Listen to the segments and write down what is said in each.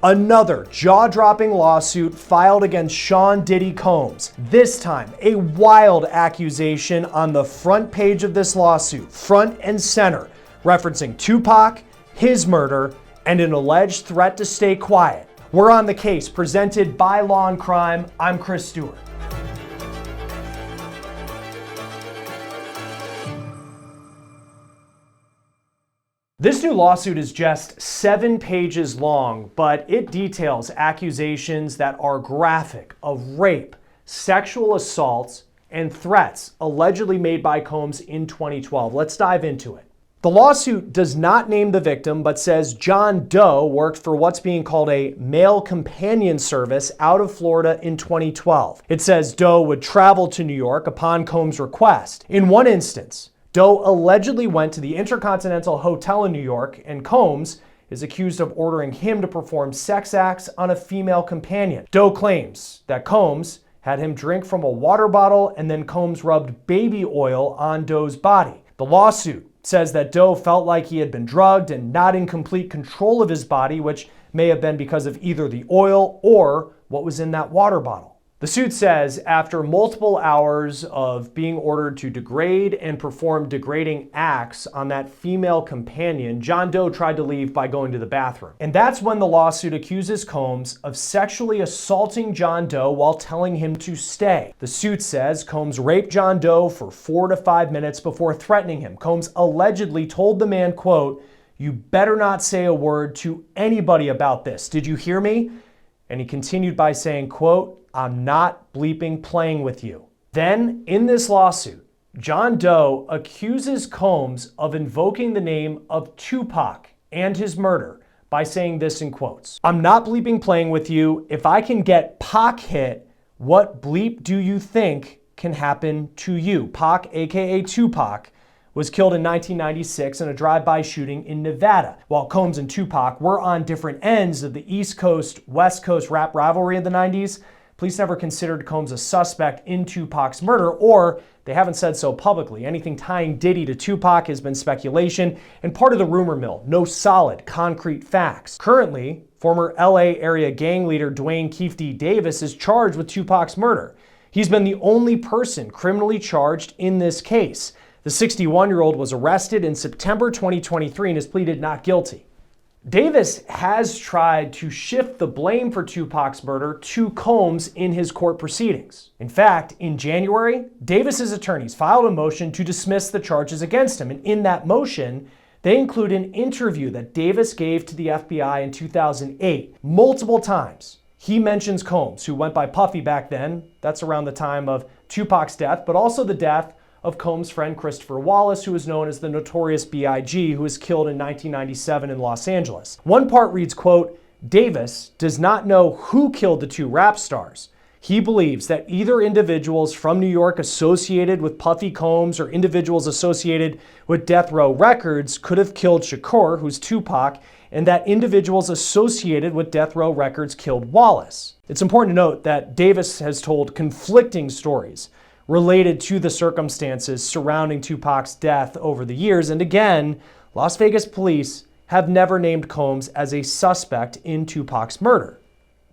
Another jaw-dropping lawsuit filed against Sean Diddy Combs. This time, a wild accusation on the front page of this lawsuit, front and center, referencing Tupac, his murder, and an alleged threat to stay quiet. We're on the case, presented by Law&Crime. I'm Chris Stewart. This new lawsuit is just 7 pages long, but it details accusations that are graphic of rape, sexual assaults, and threats allegedly made by Combs in 2012. Let's dive into it. The lawsuit does not name the victim, but says John Doe worked for what's being called a male companion service out of Florida in 2012. It says Doe would travel to New York upon Combs' request. In one instance, Doe allegedly went to the Intercontinental Hotel in New York, and Combs is accused of ordering him to perform sex acts on a female companion. Doe claims that Combs had him drink from a water bottle, and then Combs rubbed baby oil on Doe's body. The lawsuit says that Doe felt like he had been drugged and not in complete control of his body, which may have been because of either the oil or what was in that water bottle. The suit says after multiple hours of being ordered to degrade and perform degrading acts on that female companion, John Doe tried to leave by going to the bathroom. And that's when the lawsuit accuses Combs of sexually assaulting John Doe while telling him to stay. The suit says Combs raped John Doe for 4 to 5 minutes before threatening him. Combs allegedly told the man, quote, "You better not say a word to anybody about this. Did you hear me?" And he continued by saying, quote, "I'm not bleeping playing with you." Then, in this lawsuit, John Doe accuses Combs of invoking the name of Tupac and his murder by saying this in quotes, "I'm not bleeping playing with you. If I can get Pac hit, what bleep do you think can happen to you?" Pac, aka Tupac, was killed in 1996 in a drive-by shooting in Nevada. While Combs and Tupac were on different ends of the East Coast, West Coast rap rivalry of the 90s, police never considered Combs a suspect in Tupac's murder, or they haven't said so publicly. Anything tying Diddy to Tupac has been speculation and part of the rumor mill, no solid, concrete facts. Currently, former LA area gang leader Dwayne Keefe D. Davis is charged with Tupac's murder. He's been the only person criminally charged in this case. The 61-year-old was arrested in September 2023 and has pleaded not guilty. Davis has tried to shift the blame for Tupac's murder to Combs in his court proceedings. In fact, in January, Davis's attorneys filed a motion to dismiss the charges against him, and in that motion, they include an interview that Davis gave to the FBI in 2008. Multiple times, he mentions Combs, who went by Puffy back then. That's around the time of Tupac's death, but also the death of Combs' friend Christopher Wallace, who is known as the Notorious B.I.G., who was killed in 1997 in Los Angeles. One part reads, quote, "Davis does not know who killed the two rap stars. He believes that either individuals from New York associated with Puffy Combs or individuals associated with Death Row Records could have killed Shakur, who's Tupac, and that individuals associated with Death Row Records killed Wallace." It's important to note that Davis has told conflicting stories related to the circumstances surrounding Tupac's death over the years. And again, Las Vegas police have never named Combs as a suspect in Tupac's murder.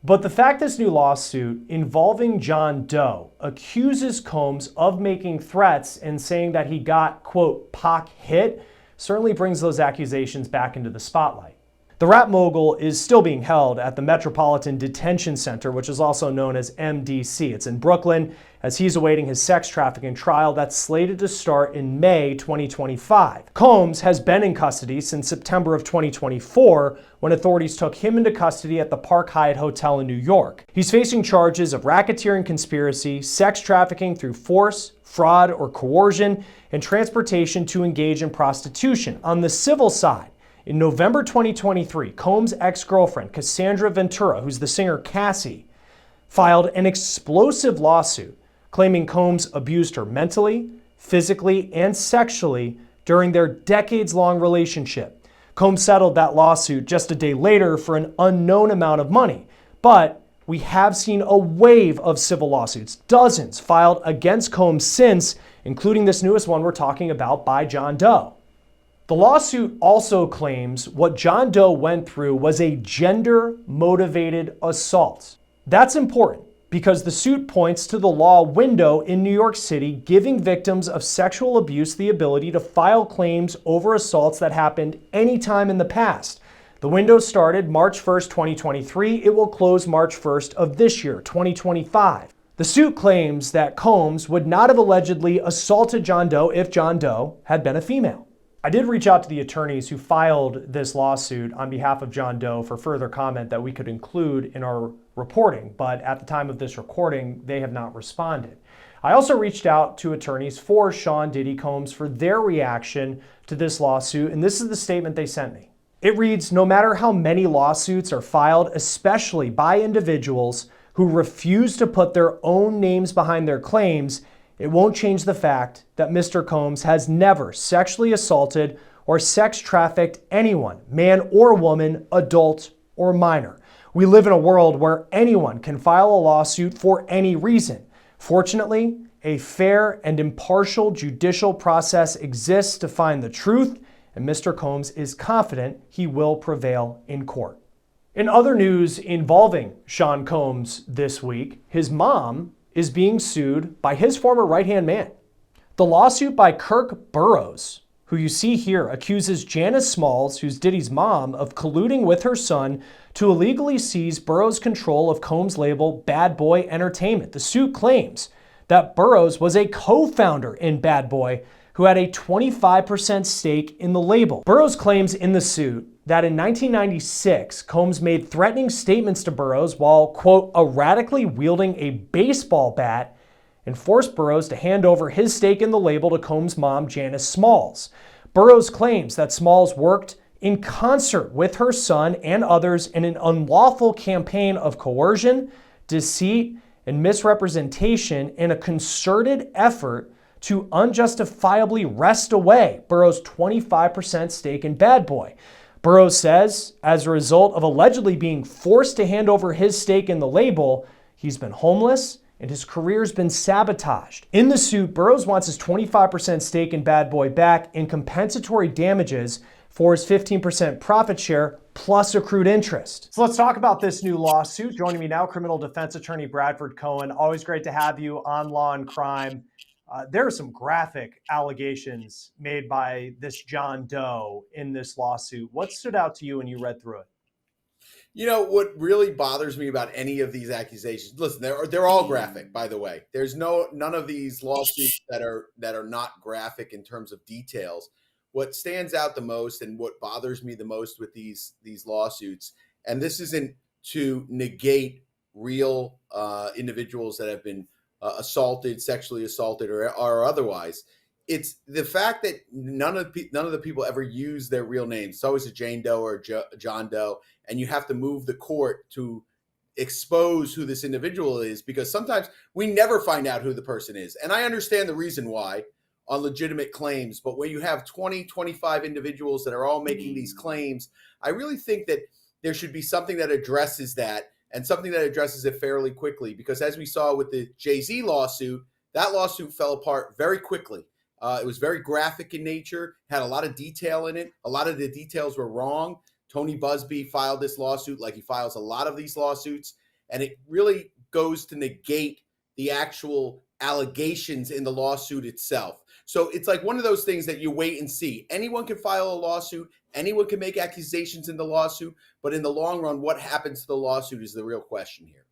But the fact this new lawsuit involving John Doe accuses Combs of making threats and saying that he got, quote, Pac hit, certainly brings those accusations back into the spotlight. The rap mogul is still being held at the Metropolitan Detention Center, which is also known as MDC. It's in Brooklyn, as he's awaiting his sex trafficking trial that's slated to start in May 2025. Combs has been in custody since September of 2024, when authorities took him into custody at the Park Hyatt Hotel in New York. He's facing charges of racketeering conspiracy, sex trafficking through force, fraud, or coercion, and transportation to engage in prostitution. On the civil side, in November 2023, Combs' ex-girlfriend, Cassandra Ventura, who's the singer Cassie, filed an explosive lawsuit claiming Combs abused her mentally, physically, and sexually during their decades-long relationship. Combs settled that lawsuit just a day later for an unknown amount of money, but we have seen a wave of civil lawsuits, dozens filed against Combs since, including this newest one we're talking about by John Doe. The lawsuit also claims what John Doe went through was a gender-motivated assault. That's important because the suit points to the law window in New York City giving victims of sexual abuse the ability to file claims over assaults that happened anytime in the past. The window started March 1st, 2023. It will close March 1st of this year, 2025. The suit claims that Combs would not have allegedly assaulted John Doe if John Doe had been a female. I did reach out to the attorneys who filed this lawsuit on behalf of John Doe for further comment that we could include in our reporting, but at the time of this recording, they have not responded. I also reached out to attorneys for Sean Diddy Combs for their reaction to this lawsuit, and this is the statement they sent me. It reads, no matter how many lawsuits are filed, especially by individuals who refuse to put their own names behind their claims, it won't change the fact that Mr. Combs has never sexually assaulted or sex trafficked anyone, man or woman, adult or minor. We live in a world where anyone can file a lawsuit for any reason. Fortunately, a fair and impartial judicial process exists to find the truth, and Mr. Combs is confident he will prevail in court. In other news involving Sean Combs this week, his mom is being sued by his former right-hand man. The lawsuit by Kirk Burroughs, who you see here, accuses Janice Smalls, who's Diddy's mom, of colluding with her son to illegally seize Burroughs' control of Combs' label Bad Boy Entertainment. The suit claims that Burroughs was a co-founder in Bad Boy who had a 25% stake in the label. Burroughs claims in the suit that in 1996, Combs made threatening statements to Burroughs while, quote, erratically wielding a baseball bat and forced Burroughs to hand over his stake in the label to Combs' mom, Janice Smalls. Burroughs claims that Smalls worked in concert with her son and others in an unlawful campaign of coercion, deceit, and misrepresentation in a concerted effort to unjustifiably wrest away Burroughs' 25% stake in Bad Boy. Burroughs says, as a result of allegedly being forced to hand over his stake in the label, he's been homeless and his career's been sabotaged. In the suit, Burroughs wants his 25% stake in Bad Boy back in compensatory damages for his 15% profit share plus accrued interest. So let's talk about this new lawsuit. Joining me now, criminal defense attorney Bradford Cohen. Always great to have you on Law and Crime. There are some graphic allegations made by this John Doe in this lawsuit. What stood out to you when you read through it? You know, what really bothers me about any of these accusations, listen, they're all graphic, by the way. There's none of these lawsuits that are not graphic in terms of details. What stands out the most and what bothers me the most with these lawsuits, and this isn't to negate real individuals that have been assaulted, sexually assaulted, or otherwise. It's the fact that none of the people ever use their real names. It's always a Jane Doe or John Doe, and you have to move the court to expose who this individual is, because sometimes we never find out who the person is. And I understand the reason why on legitimate claims, but when you have 20, 25 individuals that are all making these claims, I really think that there should be something that addresses that, and something that addresses it fairly quickly, because as we saw with the Jay-Z lawsuit, that lawsuit fell apart very quickly. It was very graphic in nature, had a lot of detail in it. A lot of the details were wrong. Tony Busby filed this lawsuit like he files a lot of these lawsuits, and it really goes to negate the actual allegations in the lawsuit itself. So it's like one of those things that you wait and see. Anyone can file a lawsuit. Anyone can make accusations in the lawsuit. But in the long run, what happens to the lawsuit is the real question here.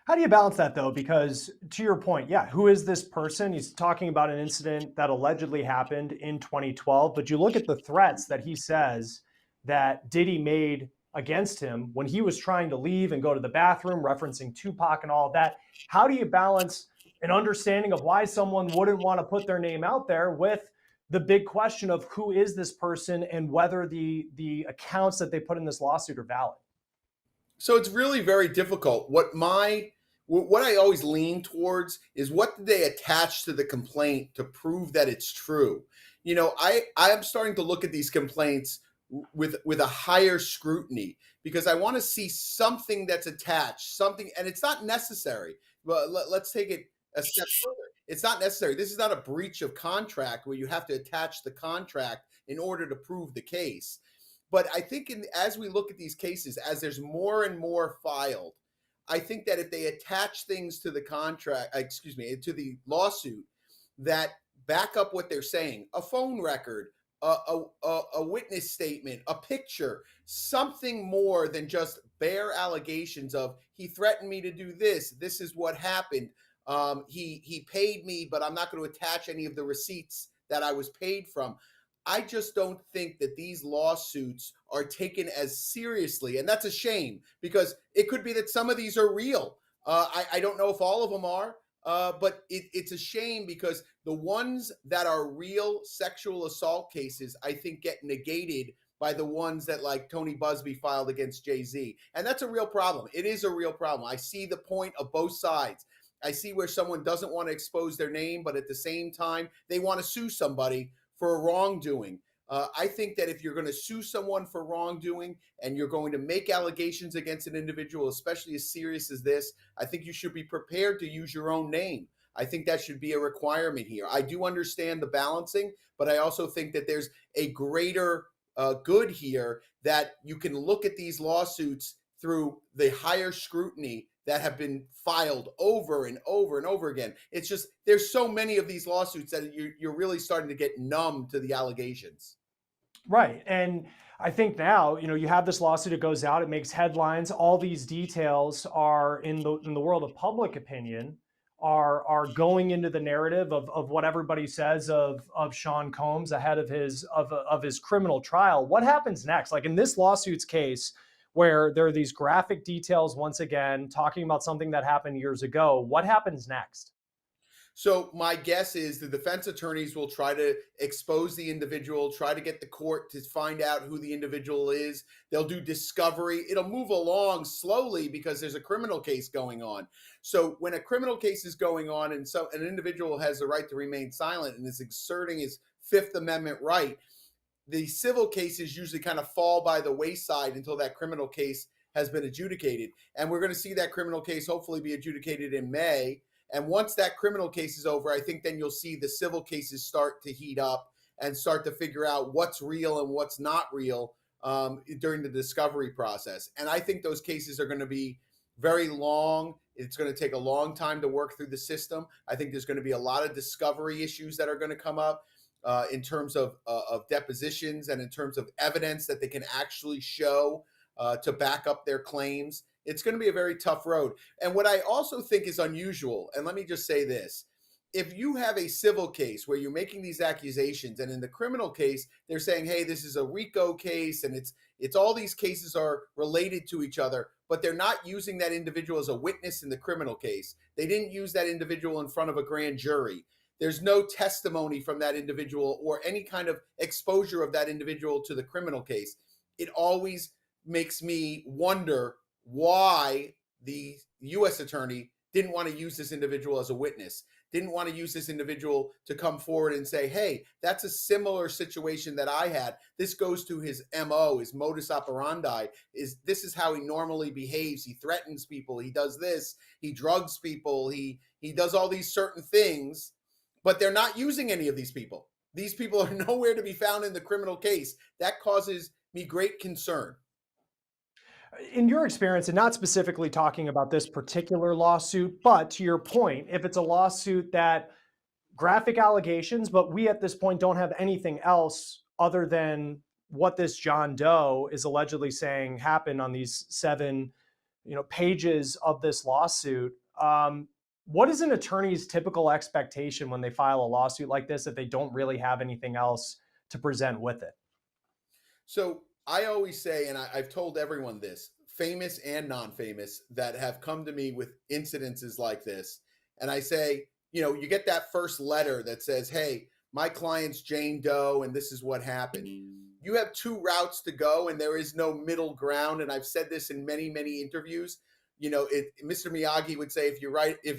How do you balance that, though? Because to your point, yeah, who is this person? He's talking about an incident that allegedly happened in 2012. But you look at the threats that he says that Diddy made against him when he was trying to leave and go to the bathroom, referencing Tupac and all of that. How do you balance an understanding of why someone wouldn't want to put their name out there with the big question of who is this person and whether the accounts that they put in this lawsuit are valid? So it's really very difficult. What I always lean towards is, what did they attach to the complaint to prove that it's true? You know, I am starting to look at these complaints with a higher scrutiny, because I want to see something that's attached, something, and it's not necessary. But let's take it a step further. It's not necessary. This is not a breach of contract where you have to attach the contract in order to prove the case. But I think as we look at these cases, as there's more and more filed, I think that if they attach things to the contract, to the lawsuit that back up what they're saying, a phone record, a witness statement, a picture, something more than just bare allegations of he threatened me to do this. This is what happened. He paid me, but I'm not going to attach any of the receipts that I was paid from. I just don't think that these lawsuits are taken as seriously. And that's a shame because it could be that some of these are real. I don't know if all of them are, but it's a shame because the ones that are real sexual assault cases, I think, get negated by the ones that like Tony Busby filed against Jay-Z. And that's a real problem. It is a real problem. I see the point of both sides. I see where someone doesn't want to expose their name, but at the same time, they want to sue somebody for wrongdoing. I think that if you're going to sue someone for wrongdoing and you're going to make allegations against an individual, especially as serious as this, I think you should be prepared to use your own name. I think that should be a requirement here. I do understand the balancing, but I also think that there's a greater good here that you can look at these lawsuits through the higher scrutiny that have been filed over and over and over again. It's just there's so many of these lawsuits that you're really starting to get numb to the allegations. Right. And I think now, you have this lawsuit, it goes out, it makes headlines. All these details are in the world of public opinion are going into the narrative of what everybody says of Sean Combs ahead of his criminal trial. What happens next? Like in this lawsuit's case, where there are these graphic details, once again, talking about something that happened years ago, what happens next? So my guess is the defense attorneys will try to expose the individual, try to get the court to find out who the individual is. They'll do discovery. It'll move along slowly because there's a criminal case going on. So when a criminal case is going on and so an individual has the right to remain silent and is exerting his Fifth Amendment right, the civil cases usually kind of fall by the wayside until that criminal case has been adjudicated. And we're going to see that criminal case hopefully be adjudicated in May. And once that criminal case is over, I think then you'll see the civil cases start to heat up and start to figure out what's real and what's not real during the discovery process. And I think those cases are going to be very long. It's going to take a long time to work through the system. I think there's going to be a lot of discovery issues that are going to come up in terms of depositions and in terms of evidence that they can actually show to back up their claims. It's going to be a very tough road. And what I also think is unusual, and let me just say this, if you have a civil case where you're making these accusations and in the criminal case, they're saying, hey, this is a RICO case and it's all these cases are related to each other, but they're not using that individual as a witness in the criminal case. They didn't use that individual in front of a grand jury. There's no testimony from that individual or any kind of exposure of that individual to the criminal case. It always makes me wonder why the U.S. attorney didn't want to use this individual as a witness, didn't want to use this individual to come forward and say, hey, that's a similar situation that I had. This goes to his MO, his modus operandi, this is how he normally behaves. He threatens people. He does this. He drugs people. He does all these certain things, but they're not using any of these people. These people are nowhere to be found in the criminal case. That causes me great concern. In your experience, and not specifically talking about this particular lawsuit, but to your point, if it's a lawsuit that graphic allegations, but we at this point don't have anything else other than what this John Doe is allegedly saying happened on these 7, pages of this lawsuit. What is an attorney's typical expectation when they file a lawsuit like this if they don't really have anything else to present with it? So I always say, and I've told everyone this, famous and non-famous, that have come to me with incidences like this. And I say, you get that first letter that says, hey, my client's Jane Doe, and this is what happened. You have 2 routes to go, and there is no middle ground. And I've said this in many, many interviews. Mr. Miyagi would say, if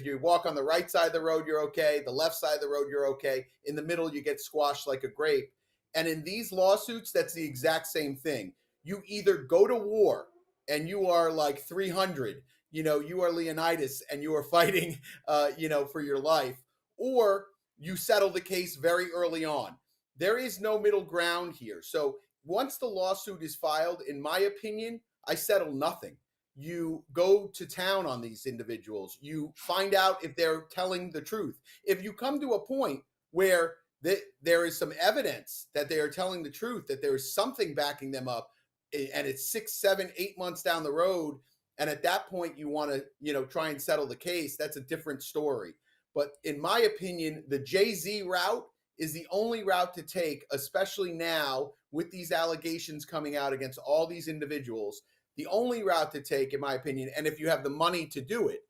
you walk on the right side of the road, you're okay. The left side of the road, you're okay. In the middle, you get squashed like a grape. And in these lawsuits, that's the exact same thing. You either go to war and you are like 300, you are Leonidas and you are fighting, for your life, or you settle the case very early on. there is no middle ground here. So once the lawsuit is filed, in my opinion, I settle nothing. You go to town on these individuals. You find out if they're telling the truth. If you come to a point where there is some evidence that they are telling the truth, that there is something backing them up, and it's 6, 7, 8 months down the road, and at that point you want to, try and settle the case, that's a different story. But in my opinion, the Jay-Z route is the only route to take, especially now with these allegations coming out against all these individuals. The only route to take, in my opinion, and if you have the money to do it,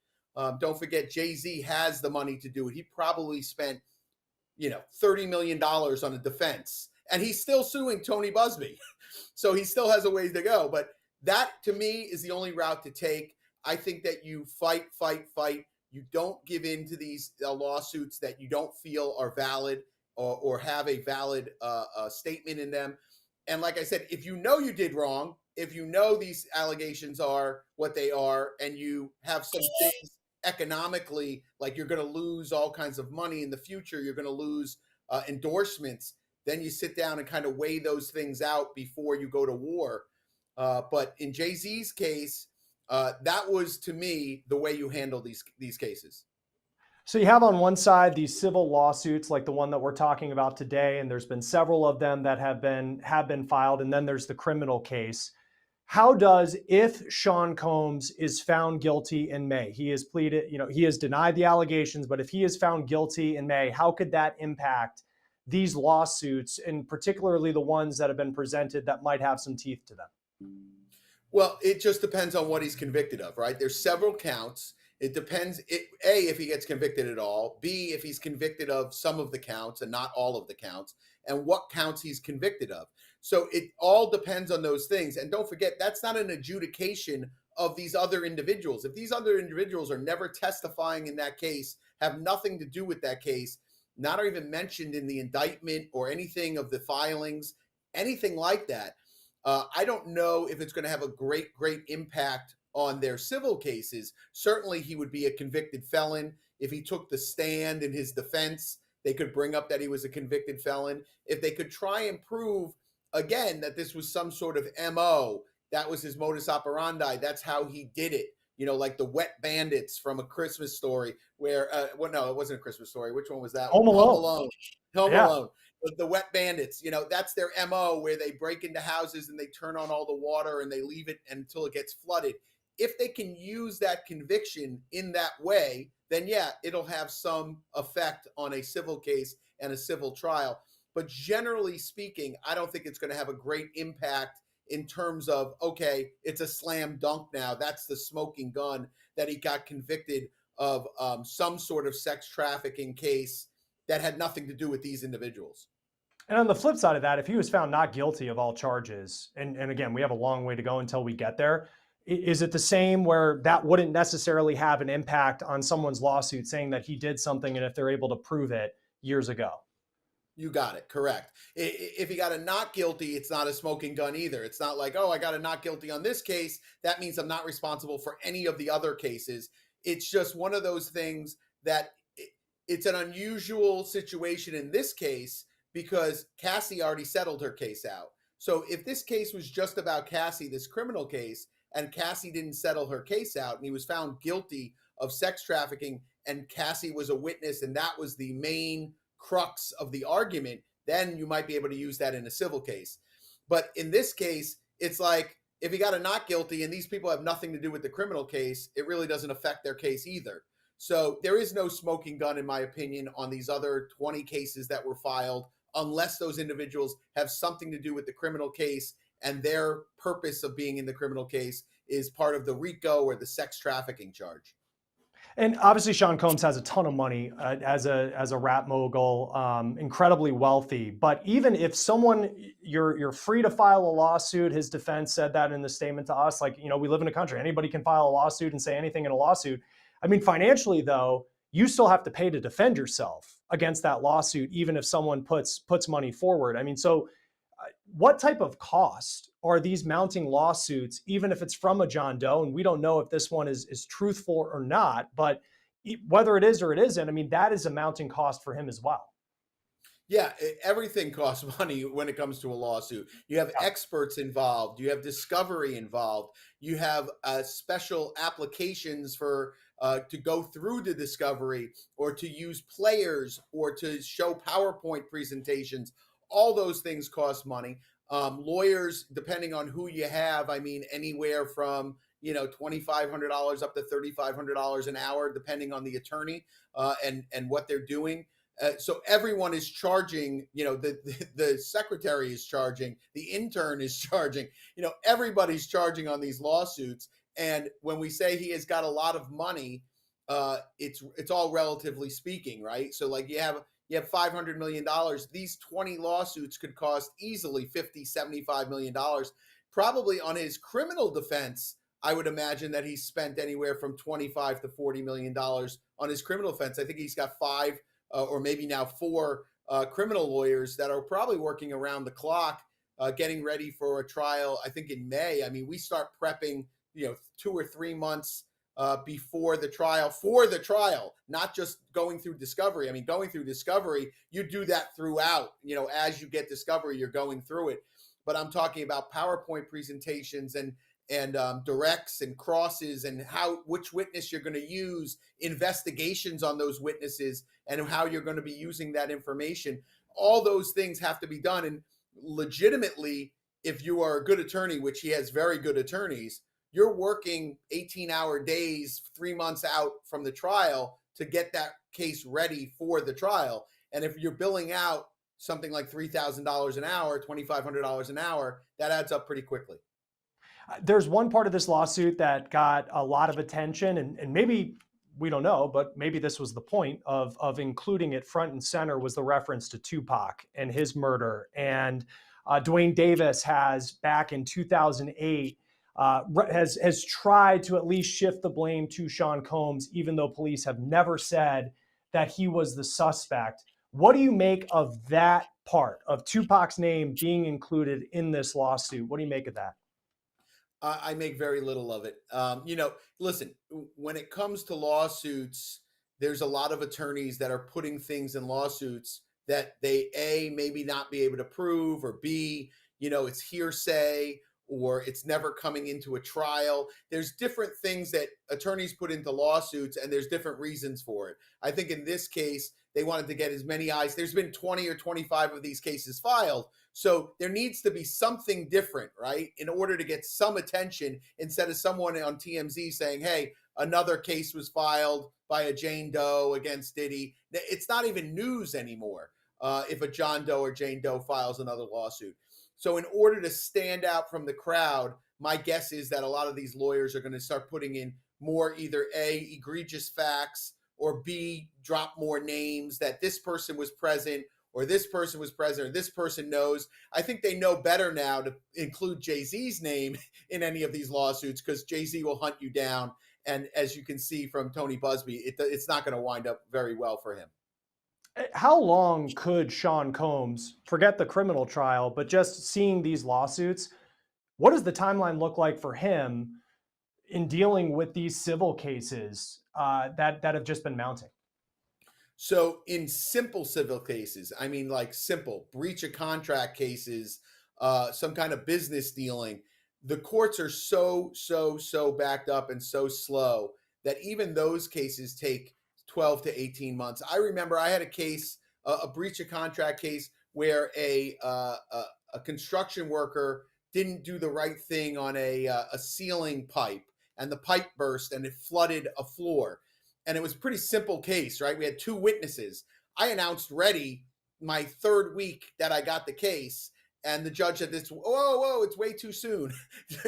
don't forget Jay-Z has the money to do it. He probably spent, $30 million on a defense, and he's still suing Tony Busby. So he still has a ways to go. But that, to me, is the only route to take. I think that you fight. You don't give in to these lawsuits that you don't feel are valid or have a valid statement in them. And like I said, if you know you did wrong, if you know these allegations are what they are, and you have some things economically, like you're going to lose all kinds of money in the future, you're going to lose endorsements, then you sit down and kind of weigh those things out before you go to war. But in Jay-Z's case, that was, to me, the way you handle these cases. So you have on one side these civil lawsuits like the one that we're talking about today, and there's been several of them that have been filed, and then there's the criminal case. How does, if Sean Combs is found guilty in May, he has pleaded, he has denied the allegations, but if he is found guilty in May, how could that impact these lawsuits, and particularly the ones that have been presented that might have some teeth to them? Well, it just depends on what he's convicted of, right? There's several counts. It depends, A, if he gets convicted at all, B, if he's convicted of some of the counts and not all of the counts, and what counts he's convicted of. So it all depends on those things. And don't forget, that's not an adjudication of these other individuals. If these other individuals are never testifying in that case, have nothing to do with that case, not even mentioned in the indictment or anything of the filings, anything like that, I don't know if it's going to have a great impact on their civil cases. Certainly he would be a convicted felon. If he took the stand in his defense, they could bring up that he was a convicted felon. If they could try and prove, again, that this was some sort of MO, that was his modus operandi, that's how he did it. Like the wet bandits from A Christmas Story, where, no, it wasn't A Christmas Story. Which one was that? Home Alone. Home Alone. The wet bandits, that's their MO, where they break into houses and they turn on all the water and they leave it until it gets flooded. If they can use that conviction in that way, then yeah, it'll have some effect on a civil case and a civil trial. But generally speaking, I don't think it's going to have a great impact in terms of, okay, it's a slam dunk now. That's the smoking gun that he got convicted of some sort of sex trafficking case that had nothing to do with these individuals. And on the flip side of that, if he was found not guilty of all charges, and again, we have a long way to go until we get there, is it the same where that wouldn't necessarily have an impact on someone's lawsuit saying that he did something, and if they're able to prove it years ago? You got it. Correct. If he got a not guilty, it's not a smoking gun either. It's not like, oh, I got a not guilty on this case, that means I'm not responsible for any of the other cases. It's just one of those things that it's an unusual situation in this case because Cassie already settled her case out. So if this case was just about Cassie, this criminal case, and Cassie didn't settle her case out and he was found guilty of sex trafficking and Cassie was a witness and that was the main crux of the argument, then you might be able to use that in a civil case. But in this case, it's like if he got a not guilty and these people have nothing to do with the criminal case, it really doesn't affect their case either. So there is no smoking gun, in my opinion, on these other 20 cases that were filed, unless those individuals have something to do with the criminal case and their purpose of being in the criminal case is part of the RICO or the sex trafficking charge. And obviously, Sean Combs has a ton of money as a rap mogul, incredibly wealthy. But even if someone, you're free to file a lawsuit. His defense said that in the statement to us, like, we live in a country. Anybody can file a lawsuit and say anything in a lawsuit. I mean, financially, though, you still have to pay to defend yourself against that lawsuit, even if someone puts money forward. I mean, so what type of cost are these mounting lawsuits, even if it's from a John Doe? And we don't know if this one is truthful or not, but whether it is or it isn't, I mean, that is a mounting cost for him as well. Yeah, everything costs money when it comes to a lawsuit. You have Yeah. experts involved, you have discovery involved, you have special applications for to go through the discovery or to use players or to show PowerPoint presentations. All those things cost money. Lawyers, depending on who you have, I mean, anywhere from $2,500 up to $3,500 an hour, depending on the attorney and what they're doing. So everyone is charging, the secretary is charging, the intern is charging, everybody's charging on these lawsuits. And when we say he has got a lot of money, it's all relatively speaking, right? So like you have $500 million. These 20 lawsuits could cost easily 50, $75 million. Probably on his criminal defense, I would imagine that he's spent anywhere from 25 to $40 million on his criminal defense. I think he's got five or maybe now four criminal lawyers that are probably working around the clock, getting ready for a trial. I think in May. I mean, we start prepping, 2 or 3 months before the trial for the trial, not just going through discovery. I mean, going through discovery, you do that throughout. As you get discovery, you're going through it. But I'm talking about PowerPoint presentations and directs and crosses and which witness you're going to use, investigations on those witnesses, and how you're going to be using that information. All those things have to be done. And legitimately, if you are a good attorney, which he has very good attorneys, you're working 18-hour days 3 months out from the trial to get that case ready for the trial. And if you're billing out something like $3,000 an hour, $2,500 an hour, that adds up pretty quickly. There's one part of this lawsuit that got a lot of attention, and maybe we don't know, but maybe this was the point of including it front and center, was the reference to Tupac and his murder. And Dwayne Davis has, back in 2008, has tried to at least shift the blame to Sean Combs, even though police have never said that he was the suspect. What do you make of that part of Tupac's name being included in this lawsuit? What do you make of that? I make very little of it. Listen, when it comes to lawsuits, there's a lot of attorneys that are putting things in lawsuits that they maybe not be able to prove, or B, it's hearsay, or it's never coming into a trial. There's different things that attorneys put into lawsuits, and there's different reasons for it. I think in this case, they wanted to get as many eyes. There's been 20 or 25 of these cases filed. So there needs to be something different, right? In order to get some attention, instead of someone on TMZ saying, hey, another case was filed by a Jane Doe against Diddy. It's not even news anymore if a John Doe or Jane Doe files another lawsuit. So in order to stand out from the crowd, my guess is that a lot of these lawyers are going to start putting in more either A, egregious facts, or B, drop more names that this person was present, or this person was present, or this person knows. I think they know better now to include Jay-Z's name in any of these lawsuits, because Jay-Z will hunt you down. And as you can see from Tony Busby, it's not going to wind up very well for him. How long could Sean Combs, forget the criminal trial, but just seeing these lawsuits, what does the timeline look like for him in dealing with these civil cases that have just been mounting? So in simple civil cases, I mean, like simple breach of contract cases, some kind of business dealing, the courts are so backed up and so slow that even those cases take 12 to 18 months. I remember I had a case, a breach of contract case, where a construction worker didn't do the right thing on a ceiling pipe, and the pipe burst and it flooded a floor. And it was a pretty simple case, right? We had two witnesses. I announced ready my third week that I got the case, and the judge said, "This, whoa, it's way too soon."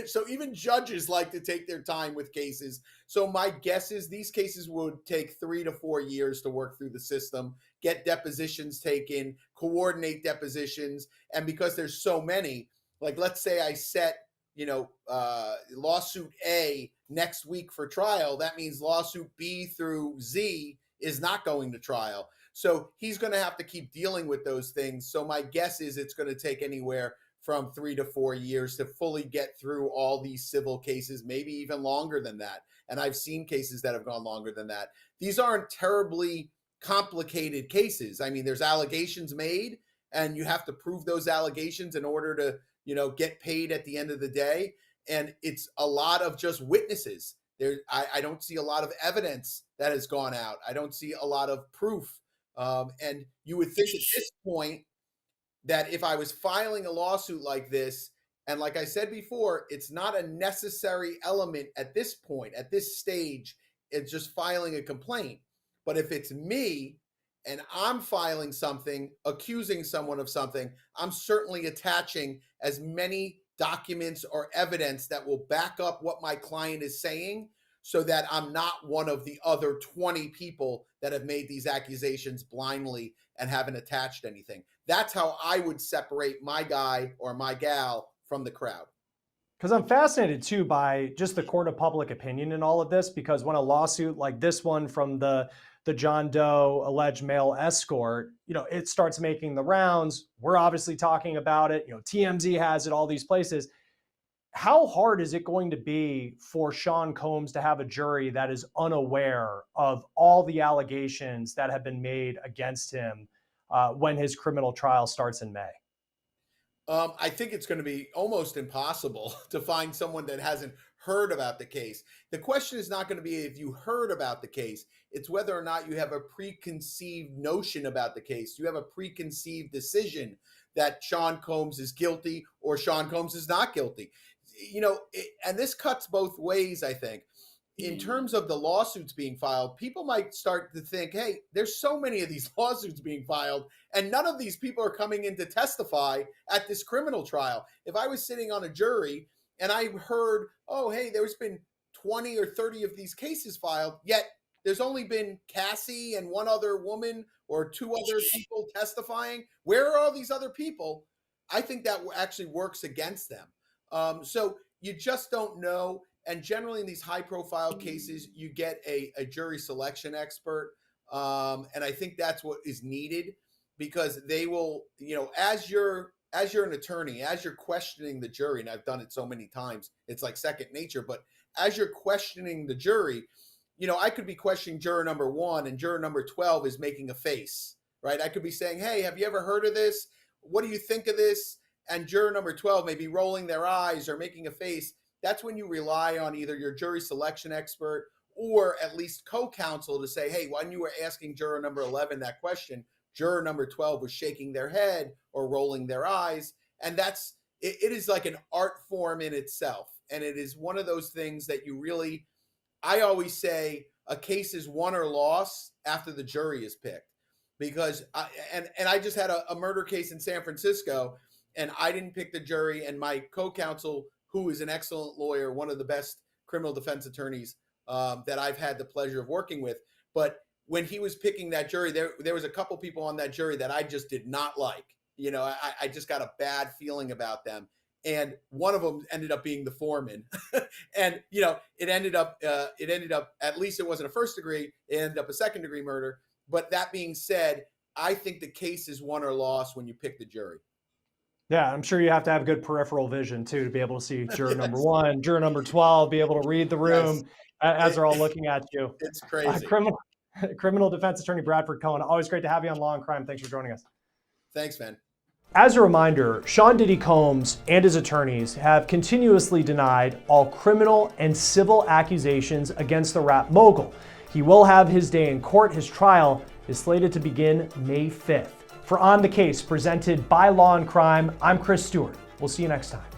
So even judges like to take their time with cases. So my guess is these cases would take 3 to 4 years to work through the system, get depositions taken, coordinate depositions. And because there's so many, like let's say I set, lawsuit A next week for trial, that means lawsuit B through Z is not going to trial. So he's going to have to keep dealing with those things. So my guess is it's going to take anywhere from 3 to 4 years to fully get through all these civil cases, maybe even longer than that. And I've seen cases that have gone longer than that. These aren't terribly complicated cases. I mean, there's allegations made, and you have to prove those allegations in order to, get paid at the end of the day. And it's a lot of just witnesses. I don't see a lot of evidence that has gone out. I don't see a lot of proof. And you would think at this point that if I was filing a lawsuit like this, and like I said before, it's not a necessary element at this point, at this stage, it's just filing a complaint. But if it's me and I'm filing something, accusing someone of something, I'm certainly attaching as many documents or evidence that will back up what my client is saying, so that I'm not one of the other 20 people that have made these accusations blindly and haven't attached anything. That's how I would separate my guy or my gal from the crowd. Because I'm fascinated too by just the court of public opinion in all of this, because when a lawsuit like this one from the John Doe alleged male escort, it starts making the rounds. We're obviously talking about it. TMZ has it, all these places. How hard is it going to be for Sean Combs to have a jury that is unaware of all the allegations that have been made against him when his criminal trial starts in May? I think it's going to be almost impossible to find someone that hasn't heard about the case. The question is not going to be if you heard about the case. It's whether or not you have a preconceived notion about the case. You have a preconceived decision that Sean Combs is guilty or Sean Combs is not guilty. And this cuts both ways, I think. In terms of the lawsuits being filed, people might start to think, hey, there's so many of these lawsuits being filed, and none of these people are coming in to testify at this criminal trial. If I was sitting on a jury and I heard, oh, hey, there's been 20 or 30 of these cases filed, yet there's only been Cassie and one other woman or two other people testifying, where are all these other people? I think that actually works against them. So you just don't know. And generally in these high profile cases, you get a jury selection expert. And I think that's what is needed, because they will, as you're an attorney, as you're questioning the jury, and I've done it so many times, it's like second nature, but as you're questioning the jury, I could be questioning juror number 1 and juror number 12 is making a face, right? I could be saying, hey, have you ever heard of this? What do you think of this? And juror number 12 may be rolling their eyes or making a face. That's when you rely on either your jury selection expert or at least co-counsel to say, hey, when you were asking juror number 11 that question, juror number 12 was shaking their head or rolling their eyes. And it is like an art form in itself. And it is one of those things that I always say a case is won or lost after the jury is picked. Because I just had a murder case in San Francisco, and I didn't pick the jury, and my co-counsel, who is an excellent lawyer, one of the best criminal defense attorneys that I've had the pleasure of working with. But when he was picking that jury, there was a couple people on that jury that I just did not like. I just got a bad feeling about them. And one of them ended up being the foreman. And, it ended up, at least it wasn't a first degree, it ended up a second degree murder. But that being said, I think the case is won or lost when you pick the jury. Yeah, I'm sure you have to have good peripheral vision too to be able to see juror number 1, juror number 12, be able to read the room as they're all looking at you. It's crazy. Criminal defense attorney Bradford Cohen, always great to have you on Law and Crime. Thanks for joining us. Thanks, man. As a reminder, Sean Diddy Combs and his attorneys have continuously denied all criminal and civil accusations against the rap mogul. He will have his day in court. His trial is slated to begin May 5th. For On the Case, presented by Law and Crime, I'm Chris Stewart. We'll see you next time.